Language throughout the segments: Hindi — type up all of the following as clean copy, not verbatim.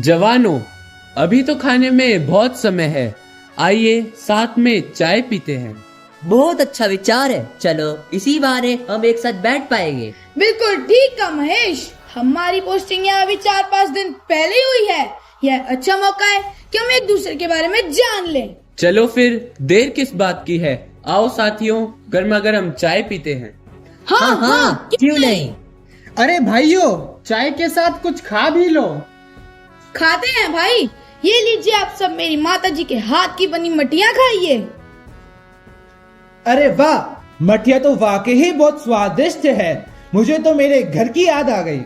जवानों, अभी तो खाने में बहुत समय है, आइए साथ में चाय पीते हैं। बहुत अच्छा विचार है, चलो इसी बारे हम एक साथ बैठ पाएंगे। बिल्कुल ठीक कहा महेश, हमारी पोस्टिंग यहाँ अभी 4-5 दिन पहले ही हुई है। यह अच्छा मौका है कि हम एक दूसरे के बारे में जान लें। चलो फिर देर किस बात की है, आओ साथियों गर्मा गर्म चाय पीते हैं। हाँ, क्यों नहीं। अरे भाइयों, चाय के साथ कुछ खा भी लो। खाते हैं भाई, ये लीजिए आप सब मेरी माता जी के हाथ की बनी मटिया खाइए। अरे वाह, मठिया तो वाकई ही बहुत स्वादिष्ट है। मुझे तो मेरे घर की याद आ गई।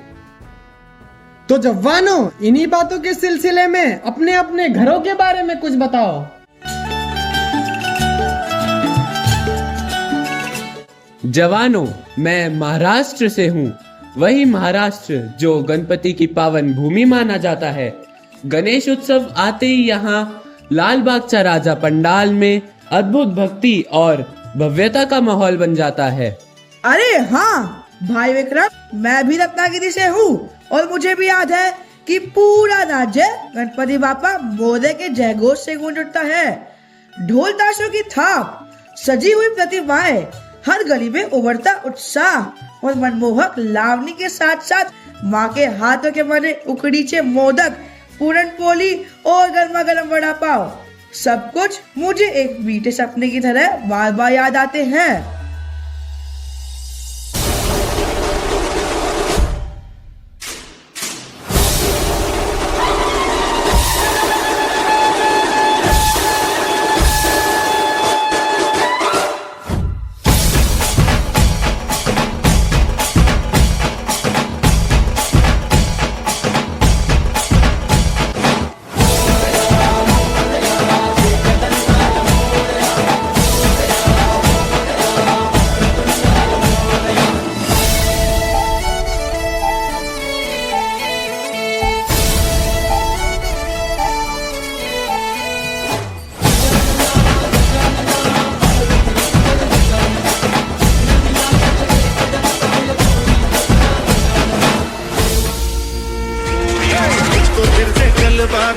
तो जवानों, इन्हीं बातों के सिलसिले में अपने अपने घरों के बारे में कुछ बताओ। जवानों, मैं महाराष्ट्र से हूँ, वही महाराष्ट्र जो गणपति की पावन भूमि माना जाता है। गणेश उत्सव आते ही यहाँ लाल बागचा राजा पंडाल में अद्भुत भक्ति और भव्यता का माहौल बन जाता है। अरे हाँ भाई विक्रम, मैं भी रत्नागिरी से हूँ और मुझे भी याद है कि पूरा राज्य गणपति बापा मोरे के जयघोष से गूंज उठता है। ढोल ताशों की थाप, सजी हुई प्रतिमाएं, हर गली में उभरता उत्साह और मनमोहक लावनी के साथ साथ माँ के हाथों के बने उकड़ीचे मोदक, पूरन पोली और गर्मा गर्म वड़ा पाव, सब कुछ मुझे एक मीठे सपने की तरह बार बार याद आते हैं।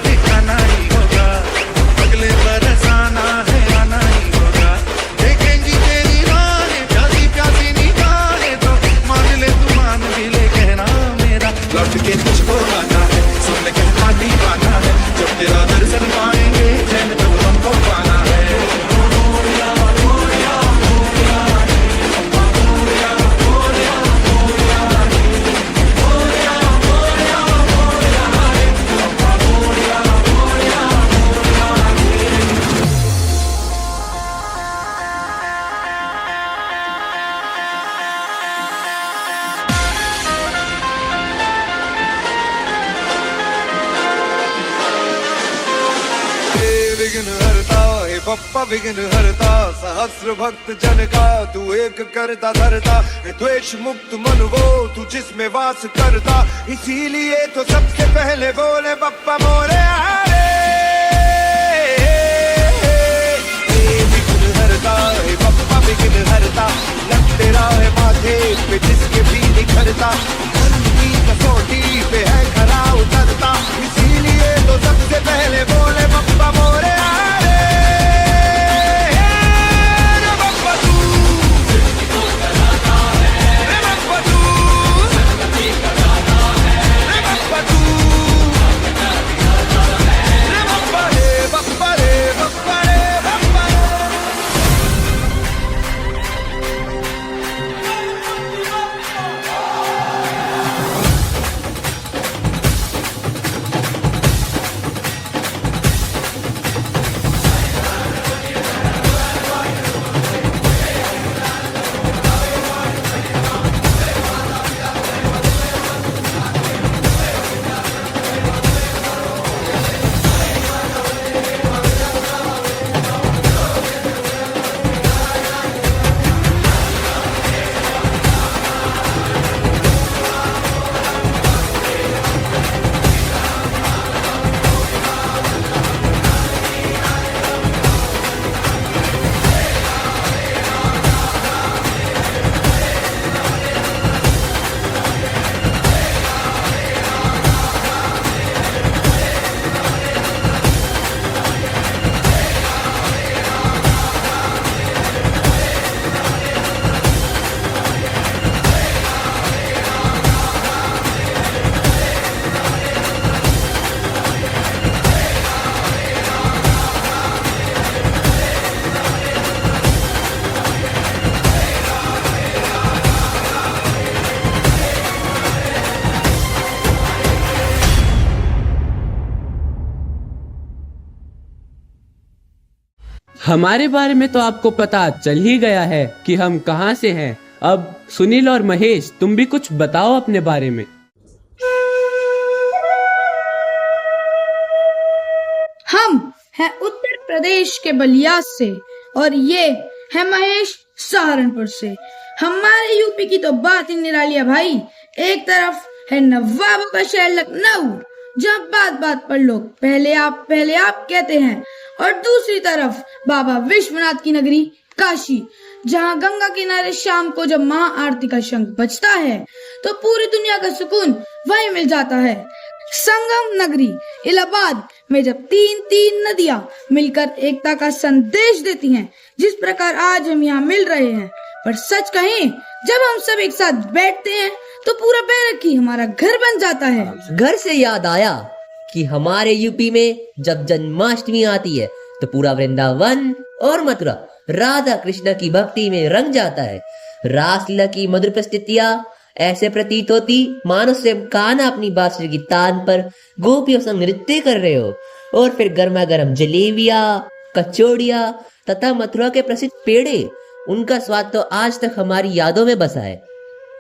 दिखाना ही होगा, अगले बरस आना है, आना ही होगा। देखेंगी तेरी राहें, प्यासी प्यासी निगाहें, तो मान ले तू मान भी ले, कहना मेरा लौट के तुझको आना है, सुन ले कहना दीवाना है। जब तेरा दर्शन पाएंगे चैन तब हमको पाना है। विघ्न हरता हे बप्पा विघ्न हरता, सहस्र भक्त जन का तू एक करता धरता। द्वेष मुक्त मन वो तू जिसमें वास करता, इसीलिए तो सबसे पहले बोले बप्पा मोरे हरे। विघ्न हरता हे बप्पा विघ्न हरता, लग तेरा है माथे पे जिसके भी निखरता, धर्म की कसौटी पे है खरा उतरता, इसीलिए तो सबसे पहले बोले बप्पा मोरे हरे। बप्पा तू बप्पा तू बप्पा तू बप्पा रे बप्पा रे बप्पा रे बप्पा रे। हमारे बारे में तो आपको पता चल ही गया है कि हम कहाँ से हैं। अब सुनील और महेश, तुम भी कुछ बताओ अपने बारे में। हम हैं उत्तर प्रदेश के बलिया से और ये है महेश सहारनपुर से। हमारे यूपी की तो बात ही निराली है भाई। एक तरफ है नवाबों का शहर लखनऊ, जहाँ बात बात पर लोग पहले आप कहते हैं, और दूसरी तरफ बाबा विश्वनाथ की नगरी काशी, जहाँ गंगा किनारे शाम को जब महाआरती का शंख बजता है तो पूरी दुनिया का सुकून वहीं मिल जाता है। संगम नगरी इलाहाबाद में जब तीन नदियां मिलकर एकता का संदेश देती हैं, जिस प्रकार आज हम यहाँ मिल रहे हैं। पर सच कहें, जब हम सब एक साथ बैठते हैं तो पूरा बैरक ही हमारा घर बन जाता है। घर से याद आया कि हमारे यूपी में जब जन्माष्टमी आती है तो पूरा वृंदावन और मथुरा राधा कृष्ण की भक्ति में रंग जाता है। रासलीला की मधुर प्रस्तुतियां ऐसे प्रतीत होती मानो स्वयं कान्हा अपनी बांसुरी की तान पर गोपियों संग नृत्य कर रहे हो। और फिर गर्मा गर्म जलेबियां, कचौड़ियां तथा मथुरा के प्रसिद्ध पेड़े, उनका स्वाद तो आज तक हमारी यादों में बसा है।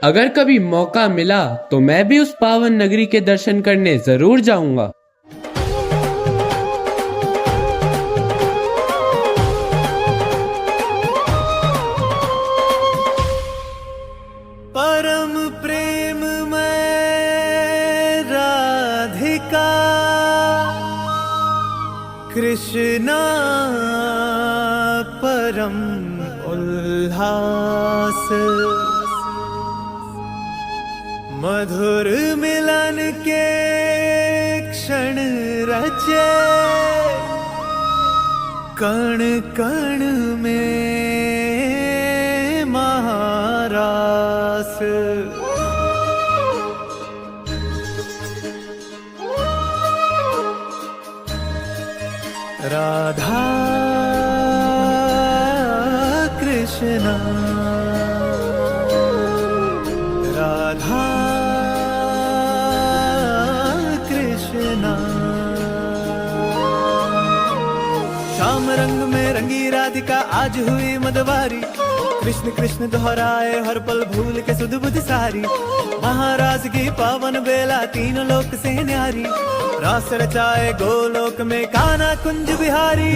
अगर कभी मौका मिला तो मैं भी उस पावन नगरी के दर्शन करने जरूर जाऊंगा। परम प्रेम में राधिका कृष्णा परम उल्लास, मधुर मिलन के क्षण रचे कण कण में महारास। राधा कृष्णा राधा कृष्णा। श्याम रंग में रंगी राधिका आज हुई मदवारी, कृष्ण कृष्ण दोहराए हर पल भूल के सुध बुध सारी। महाराज की पावन बेला तीनों लोक से न्यारी, रास रचाए गोलोक में कान्हा कुंज बिहारी।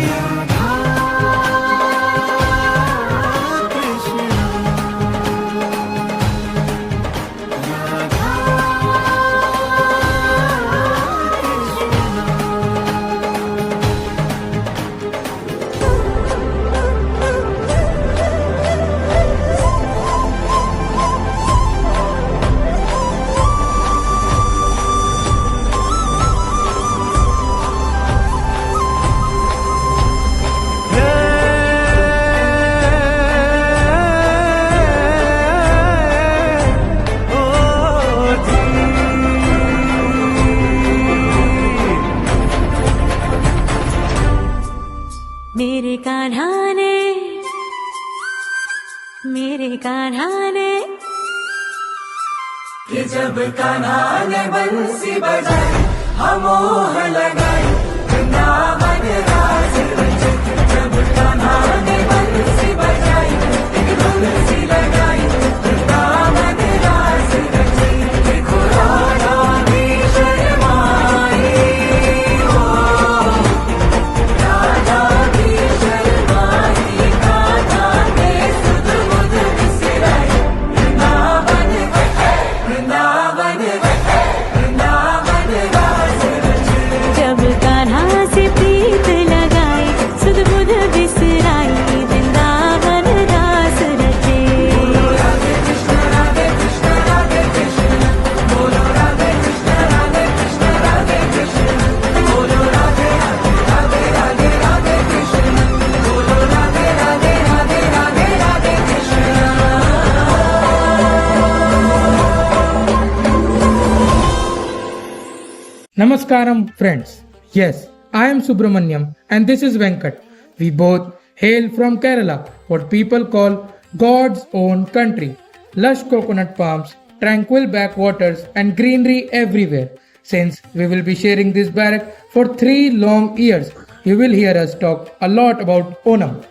मेरे कान्हा ने कि जब कान्हा ने बंसी बजाई हम मोह लगाई, वृंदावन रास रचे। जब कान्हा ने बंसी बजाई बंसी लगाई, वृंदावन रास रचे। देखो राधा भी शर्माई, हो राधा भी शर्माई, कान्हा ने सुध बुध बिसराई। वृंदावन वृंदावन वृंदावन रास रचे। जब कान्हा से प्रीत लगाई सुध बुध बिसराई, वृंदावन रास रचे। बोलो राधे कृष्ण राधे कृष्ण राधे कृष्ण, बोलो राधे कृष्ण राधे कृष्ण राधे कृष्ण, बोलो राधे राधे राधे राधे राधे कृष्ण, बोलो Radhe Radhe Radhe Radhe Radhe Krishna. Namaskaram friends. Yes, I am Subramanyam and this is Venkat. We both hail from Kerala, what people call God's own country. Lush coconut palms, tranquil backwaters and greenery everywhere. Since we will be sharing this barrack for 3 long years, you will hear us talk a lot about Onam.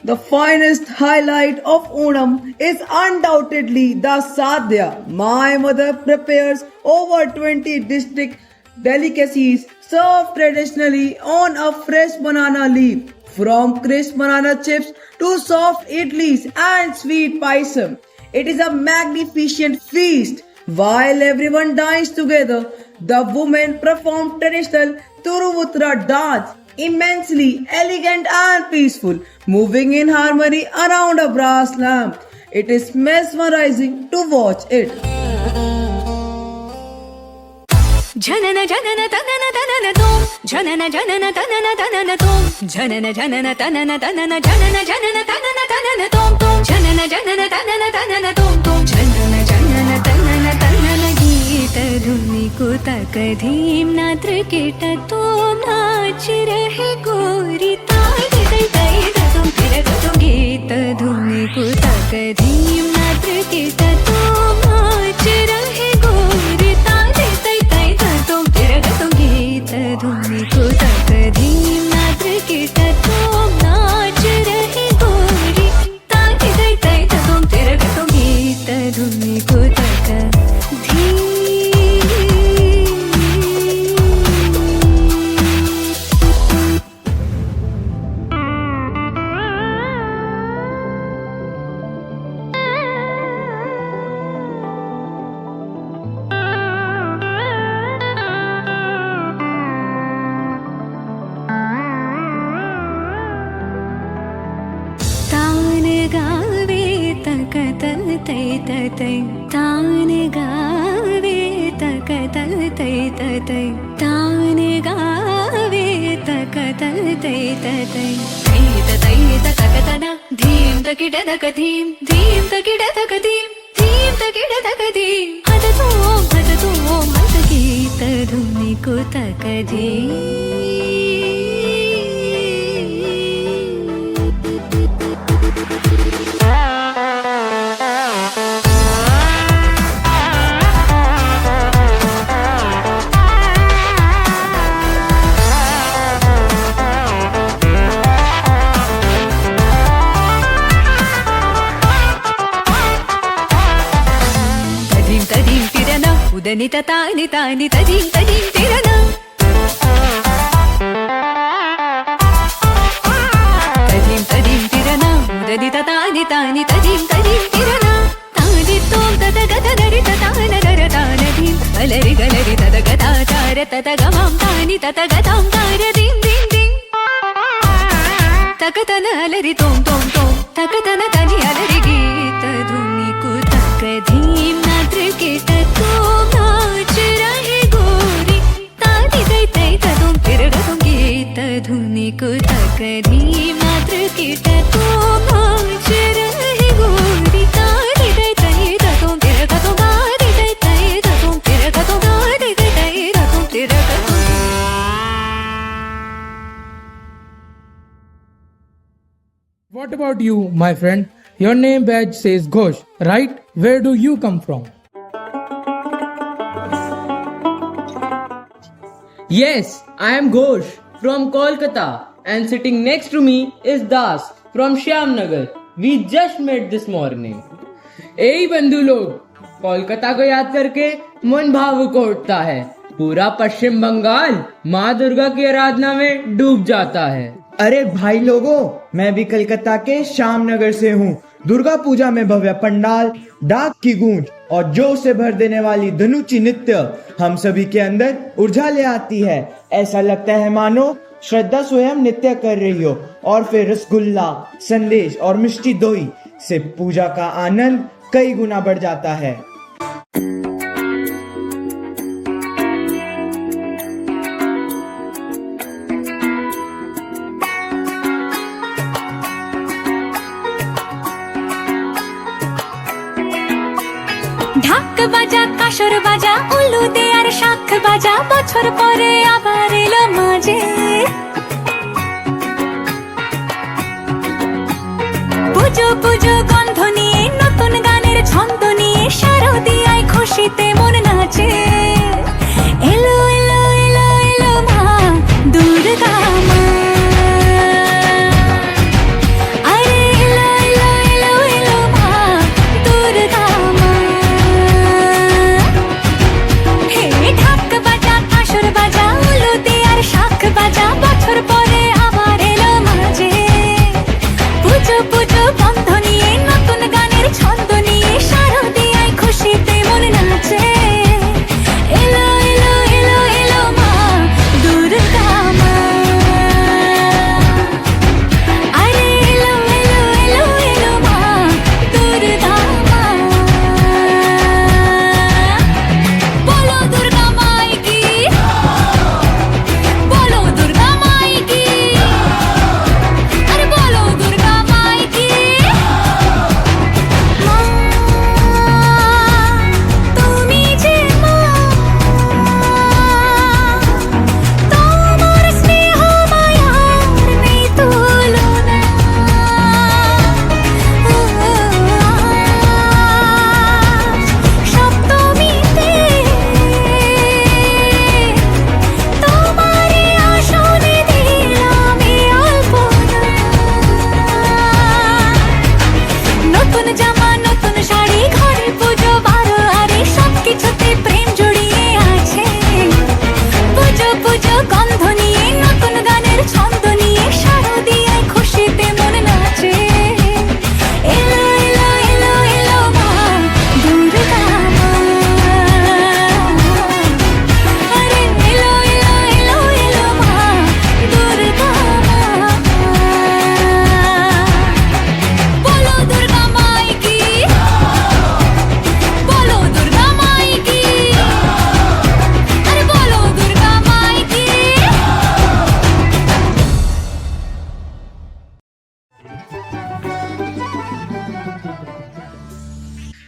The finest highlight of Onam is undoubtedly the Sadhya. My mother prepares over 20 distinct delicacies served traditionally on a fresh banana leaf, from crisp banana chips to soft idlis and sweet paisam. It is a magnificent feast. While everyone dines together, the women perform traditional Turuvutra dance, immensely elegant and peaceful, moving in harmony around a brass lamp. It is mesmerizing to watch it. जनन जनन तनन तनन तोम जनन जनन तनन तनन तोम जनन जनन तनन तनन जनन जनन तनन तनन तोम तोम जनन जनन तनन तनन तोम तोम जनन जनन तनन तनन गीत धुनि कुतक धीम नात्र कीट तोम नाच रहे गोरी ताई तई तई तुम फिर तुम गीत धुनि कुतक धीम नात्र कीट तोम नाच रहे गोरी ताई तई तई तुम फिर तुम गीत धुनि कुतक धीम नात्र कीट तोम नाच रहे गोरी ताई तई तई तुम फिर तुम गीत धुनि कुतक धीम तान गावे तक तल तै तै तान गावे तक तल तै तै तान गावे तक तल तै तै तै तक तना धीम तकिड तक धीम धीम तकिड तक धीम धीम तकिड तक धीम हद तो मत गीत धुनि कुतक धीम उदनित तानि तानि तदीं तदीं तिरना तदीं तिरना उदनित तानि तानि तदीं तदीं तिरना तानि तों तद गद नरि तान नर तान धीं अलरि गलरि तद गदा तार तद गमां तानि तद गदां तार दीं दीं दीं तक तन अलरि तों तों तों तक तन तनि अलरि गीत धुनि कुतक धीम नात्र कीट तोम नाच रहे गोरी ताई तई तई तुम फिर तुम गीत धुनि कुतक धीम नात्र कीट तोम नाच रहे गोरी ताई तई तई तुम फिर तुम गाई तई तई तुम फिर तुम गाई तई तई तुम फिर What about you, my friend? Your name badge says Ghosh, right? Where do you come from? Yes, I am Ghosh from Kolkata, and sitting next to me is Das from Shyamnagar. We just met this morning. ए बंधु लोग, कोलकाता को याद करके मन भावुक उठता है। पूरा पश्चिम बंगाल माँ दुर्गा की आराधना में डूब जाता है। अरे भाई लोगों, मैं भी कलकत्ता के श्यामनगर से हूँ। दुर्गा पूजा में भव्य पंडाल, डाक की गूंज और जोश से भर देने वाली धनुची नृत्य हम सभी के अंदर ऊर्जा ले आती है। ऐसा लगता है मानो श्रद्धा स्वयं नृत्य कर रही हो, और फिर रसगुल्ला, संदेश और मिष्टी दोई से पूजा का आनंद कई गुना बढ़ जाता है। ঢাক বাজা কাসর বাজা উলু দে আর শাখ বাজা বছর পরে আবার এলো মাঝে পুজো পুজো গন্ধ নিয়ে নতুন গানের ছন্দ নিয়ে শারদিয়ায় খুশিতে মন নাচে এলো এলো এলো এলো মা দুর্গা মা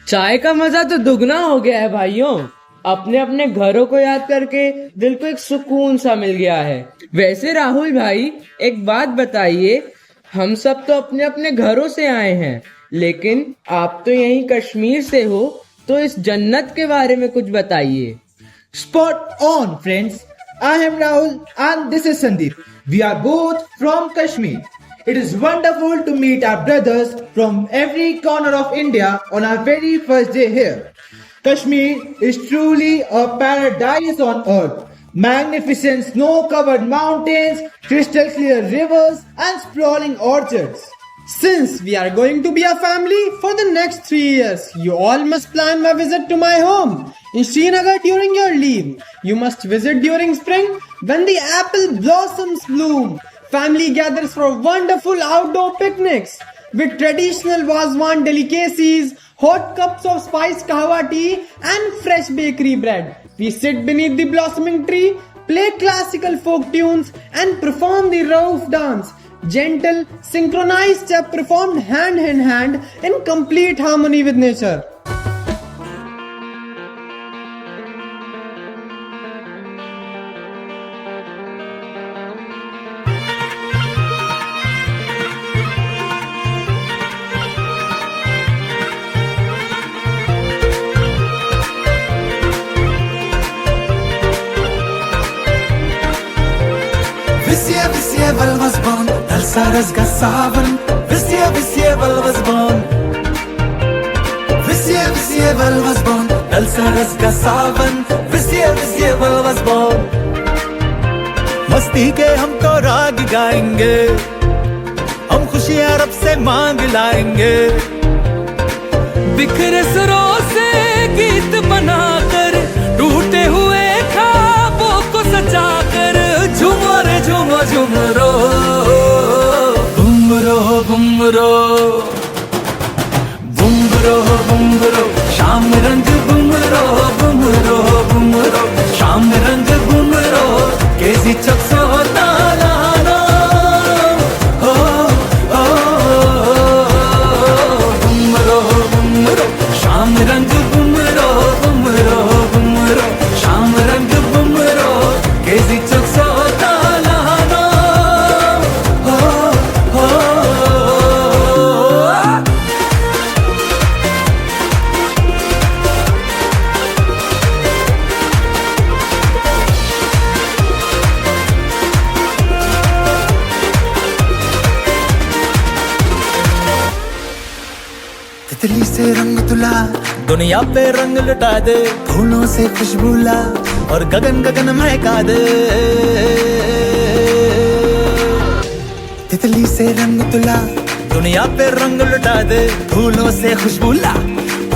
चाय का मजा तो दुगना हो गया है भाइयों। अपने अपने घरों को याद करके दिल को एक सुकून सा मिल गया है। वैसे राहुल भाई, एक बात बताइए, हम सब तो अपने अपने घरों से आए हैं, लेकिन आप तो यहीं कश्मीर से हो, तो इस जन्नत के बारे में कुछ बताइए। Spot on, friends. I am Rahul and this is Sandeep. We are both from Kashmir. It is wonderful to meet our brothers from every corner of India on our very first day here. Kashmir is truly a paradise on earth. Magnificent snow-covered mountains, crystal clear rivers and sprawling orchards. Since we are going to be a family for the next 3 years, you all must plan a visit to my home in Srinagar during your leave. You must visit during spring when the apple blossoms bloom. Family gathers for wonderful outdoor picnics with traditional Wazwan delicacies, hot cups of spiced kahwa tea and fresh bakery bread. We sit beneath the blossoming tree, play classical folk tunes and perform the Rauf dance. Gentle, synchronized step performed hand in hand in complete harmony with nature. Visye valvas bon, dalsaras gasavan. Visye valvas bon. Visye valvas bon, dalsaras gasavan. Visye valvas bon. मस्ती के हम तो राग गाएंगे, हम खुशियां रब से मांग लाएंगे। बिखरे सुरों से गीत बनाकर, टूटे हुए ख्वाबों को सजाकर, झूमो रे झूमो झूमरो, बुमरो बुमरो, बुमरो बुमरो, शाम रंग बुमरो बुमरो बुमरो, शाम रंग बुमरो, केजी चक्सो तालानो, हो हो बुमरो बुमरो, शाम रंग बुमरो बुमरो बुमरो, शाम रंग बुमरो, केजी चक्सो तालानो, हो हो। तितली से रंग तुला, दुनिया पे रंग लुटा दे, फूलों से खुशबू ला और गगन गगन महका दे। तितली से रंग तुला, दुनिया पे रंग लुटा दे, फूलों से खुशबू ला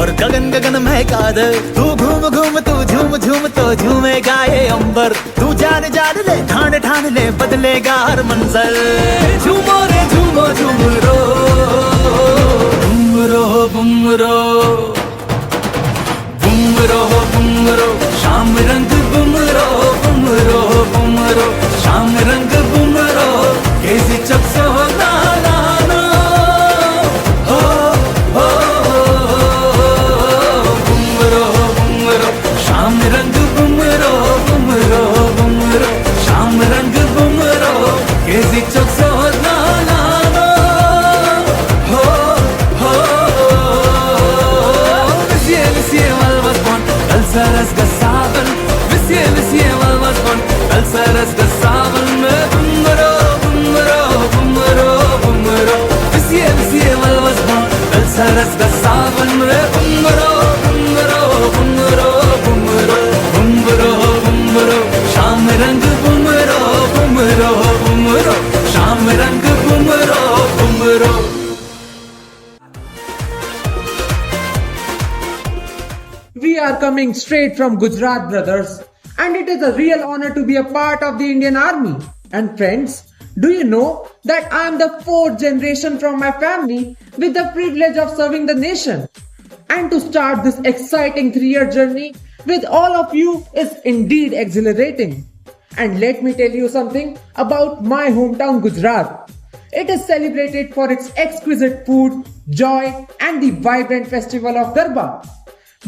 और गगन गगन महका दे। तू घूम घूम तू झूम झूम तो झूमेगा ये अंबर, तू जान जान ले ठान ठान ले बदलेगा हर मंजर। झूमो रे झूमो झूमरो, बुमरो बुमरो, बुमरो बुमरो, शाम रंग बुमरो बुमरो बुमरो, शाम रंग बुमरो, केजी चक्सो तालानो, हो हो बुमरो बुमरो, शाम रंग बुमरो बुमरो बुमरो, शाम रंग बुमरो, केजी चक्सो तालानो, हो हो। Visye valvas bon, dalsaras gasavan. Visye valvas bon, dalsaras gasavan. Bumro bumro bumro bumro. Visye valvas bon, dalsaras gasavan. Bumro bumro bumro bumro. Bumro bumro, sham rang bumro bumro bumro. Sham rang bumro bumro. We are coming straight from Gujarat, brothers, and it is a real honor to be a part of the Indian Army. And friends, do you know that I am the 4th generation from my family with the privilege of serving the nation? And to start this exciting 3-year journey with all of you is indeed exhilarating. And let me tell you something about my hometown Gujarat. It is celebrated for its exquisite food, joy, and the vibrant festival of Garba.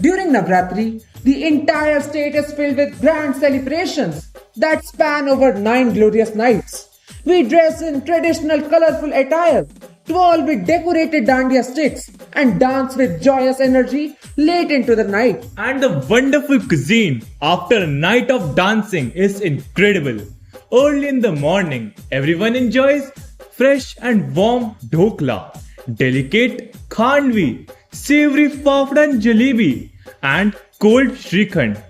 During Navratri, the entire state is filled with grand celebrations that span over 9 glorious nights. We dress in traditional colorful attire, twirl with decorated dandiya sticks, and dance with joyous energy late into the night. And the wonderful cuisine after a night of dancing is incredible. Early in the morning, everyone enjoys fresh and warm dhokla, delicate khandvi, savory fafda and jalebi, and cold shrikhand.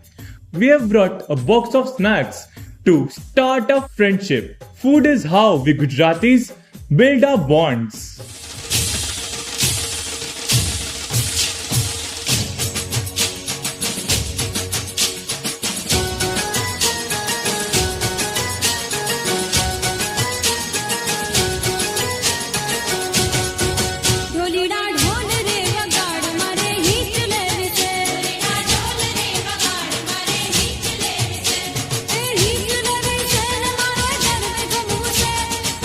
We have brought a box of snacks to start a friendship. Food is how we Gujaratis build our bonds. ढोलीडा ढोल रे वगाड़ मारे हिच ले विसे ढोलीडा ढोल रे वगाड़ मारे हिच ले विसे ए हिच ले विसे मारे घर में घुमूसे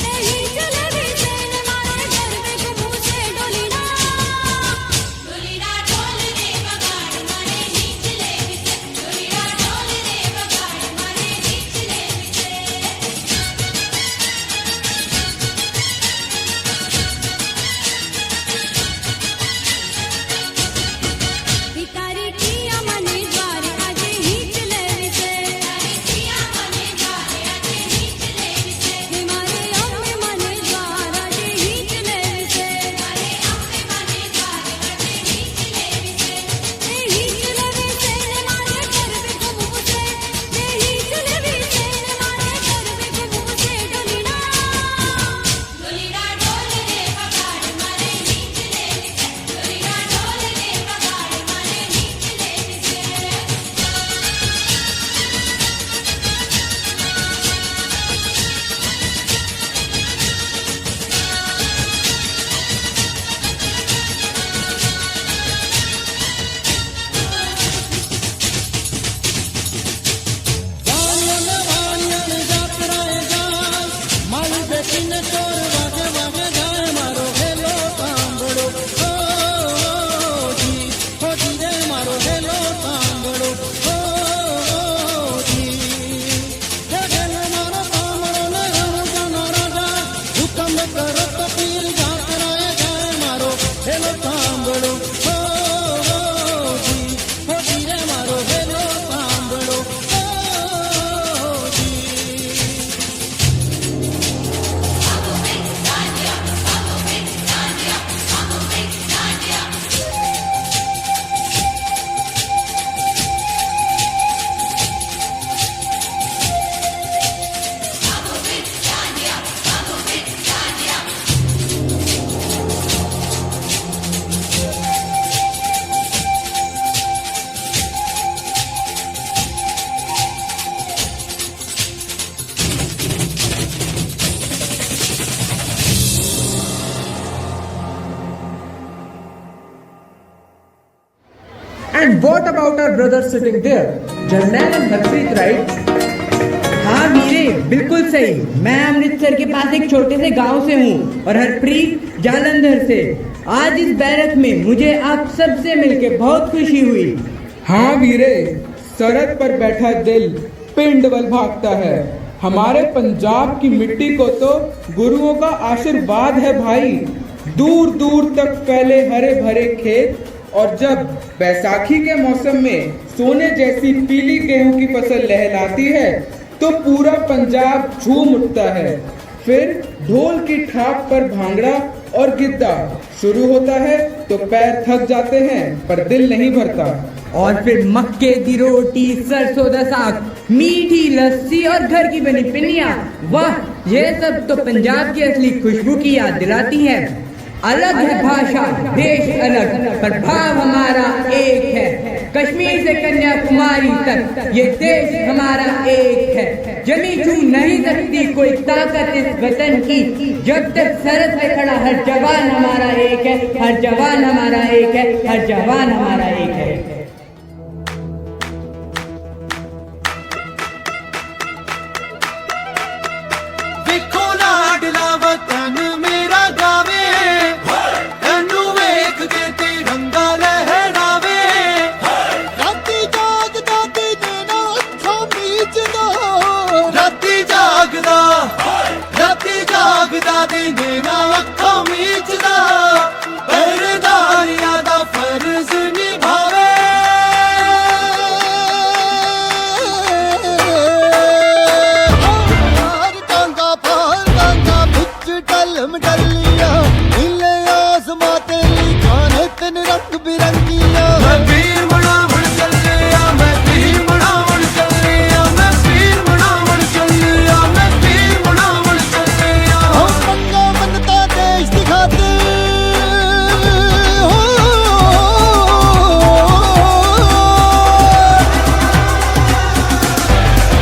ए हिच ले विसे मारे घर में घुमूसे ढोलीडा ढोलीडा ढोल रे वगाड़ मारे हिच ले विसे ढोलीडा ढोल रे वगाड़ मारे हिच ले विसे भिकारी किया मने द्वारे आजे हिच ले विसे भिकारी किया मने द्वारे आजे हिच ले विसे हमारे अम्मे मने द्वार आजे हिच ले विसे हमारे अम्मे मने द्वार आजे हिच ले विसे ए हिच ले विसे हमारे घर में घुमूसे ए हिच ले विसे हमारे घर में घुमूसे ढोलीडा ढोलीडा ढोल रे वगाड़ मारे हिच ले विसे ढोलीडा ढोल रे वगाड़ मारे हिच ले vice And what about our brothers sitting there? Jarnail and Harpreet, right? हाँ वीरे, बिल्कुल सही। मैं अमृतसर के पास एक छोटे से गांव से हूँ और हरप्रीत जालंधर से। आज इस बैरक में मुझे आप सबसे मिलके बहुत खुशी हुई। हाँ वीरे, सरहद पर बैठा दिल पिंड बल भागता है। हमारे पंजाब की मिट्टी को तो गुरुओं का आशीर्वाद है भाई। दूर दूर तक फैले हरे भरे खेत, और जब बैसाखी के मौसम में सोने जैसी पीली गेहूं की फसल लहलाती है तो पूरा पंजाब झूम उठता है। फिर ढोल की थाप पर भांगड़ा और गिद्दा शुरू होता है तो पैर थक जाते हैं पर दिल नहीं भरता। और फिर मक्के की रोटी, सरसों दा साग, मीठी लस्सी और घर की बनी पिन्नियां, वाह, ये सब तो पंजाब की असली खुशबू की याद दिलाती है। अलग है भाषा, देश अलग, पर भाव हमारा एक है। कश्मीर से कन्याकुमारी तक ये देश हमारा एक है। जमी छू नहीं सकती कोई ताकत इस वतन की, जब तक सरहद पे खड़ा हर जवान हमारा एक है, हर जवान हमारा एक है, हर जवान हमारा एक है। देखो लाडला वतन फिरंगियां मैं वीर बनावण चलिया मैं वीर बनावण चलिया मैं वीर बनावण चलिया मैं वीर बनावण चलिया हम पंगा बनता देश दिखाते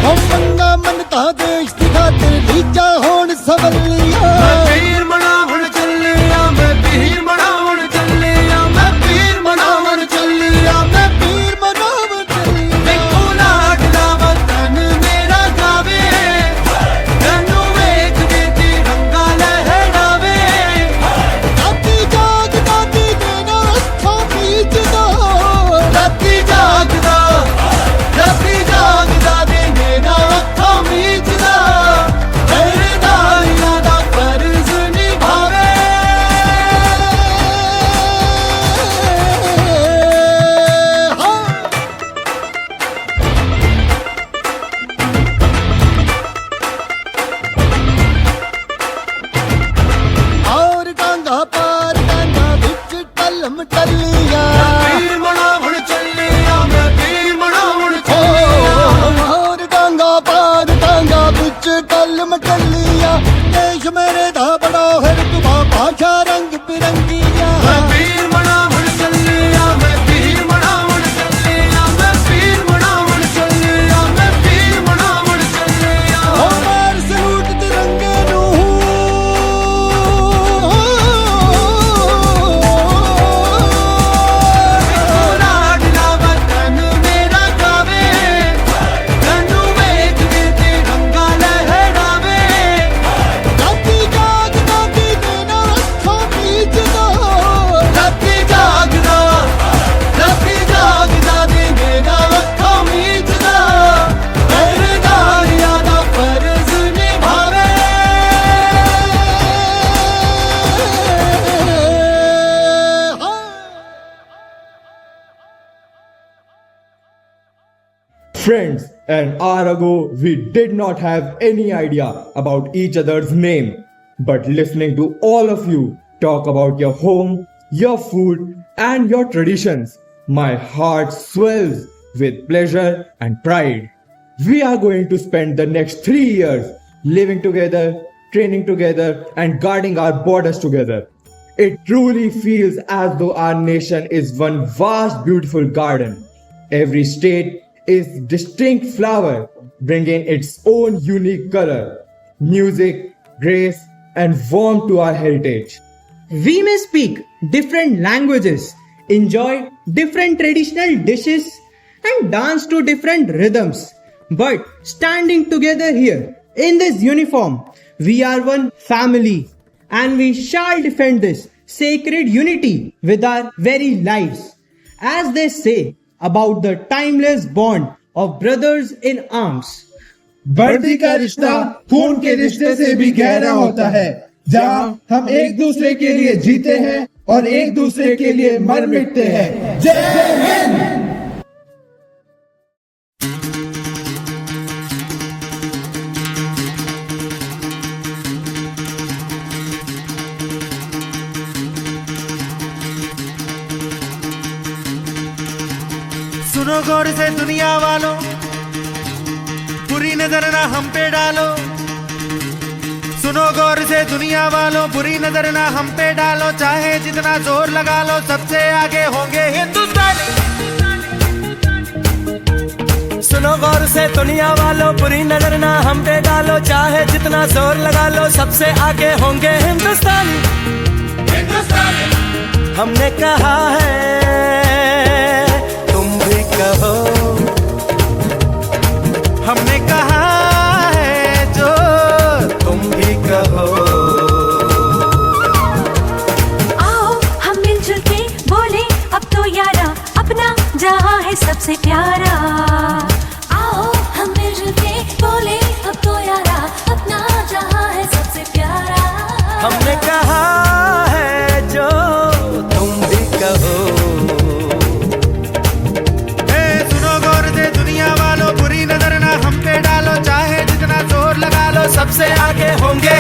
हम पंगा बनता देश दिखाते लीजा होण सवलिया मैं वीर बनावण चलिया मैं वीर बनावण चलिया मैं वीर बनावण चलिया मैं वीर बनावण चलिया देखो लाडला वतन मेरा गावे तनु वेख के तिरंगा लहरावे राती जागदा दी देना अखा बीचदा राती जागदा दी देना अखा बीचदा पहरेदारियां दा फर्ज निभावे और डांगा पार डांगा बिच टलम टलिया वीर बनावण चलिया मैं वीर बनावण चलिया और डांगा पार डांगा बिच टलम टलिया देश मेरे दा बड़ा है रुतबा भाषा रंग बिरंगिया मैं वीर बनावण चलिया मैं वीर बनावण चलिया मैं वीर बनावण चलिया मैं वीर बनावण चलिया ओ मार सलूट तिरंगे नू लाडला वतन मेरा गावे तनु वेख के तिरंगा लहरावे राती जागदा दी देना अखा बीचदा राती जागदा दी देना अखा बीचदा पहरेदारियां दा फर्ज निभावे Friends, an hour ago we did not have any idea about each other's name. But listening to all of you talk about your home, your food, and your traditions, my heart swells with pleasure and pride. We are going to spend the next 3 years living together, training together, and guarding our borders together. It truly feels as though our nation is one vast, beautiful garden. Every state is distinct flower, bringing its own unique color, music, grace, and warmth to our heritage. We may speak different languages, enjoy different traditional dishes, and dance to different rhythms. But standing together here in this uniform, we are one family, and we shall defend this sacred unity with our very lives. As they say about the timeless bond of brothers in arms. वर्दी का रिश्ता खून के रिश्ते से भी गहरा होता है, जहाँ हम एक दूसरे के लिए जीते हैं और एक दूसरे के लिए मर मिटते हैं। जय हिंद। सुनो गौर से दुनिया वालों, बुरी नजर ना हम पे डालो। सुनो गौर से दुनिया वालों, बुरी नजर ना हम पे डालो। चाहे जितना जोर लगा लो, सबसे आगे होंगे हिंदुस्तानी। सुनो गौर से दुनिया वालों, बुरी नजर ना हम पे डालो। चाहे जितना जोर लगा लो, सबसे आगे होंगे हिंदुस्तानी। हमने कहा है, तुम भी कहो। हमने कहा है जो तुम भी कहो। आओ हम मिलजुल के बोले अब तो यारा, अपना जहां है सबसे प्यारा। आओ हम मिलजुल के बोले अब तो यारा, अपना जहां है सबसे प्यारा। हमने कहा है जो तुम भी कहो। सुनो गौर से दुनिया वालों, बुरी नजर ना हम पे डालो। चाहे जितना जोर लगा लो, सबसे आगे होंगे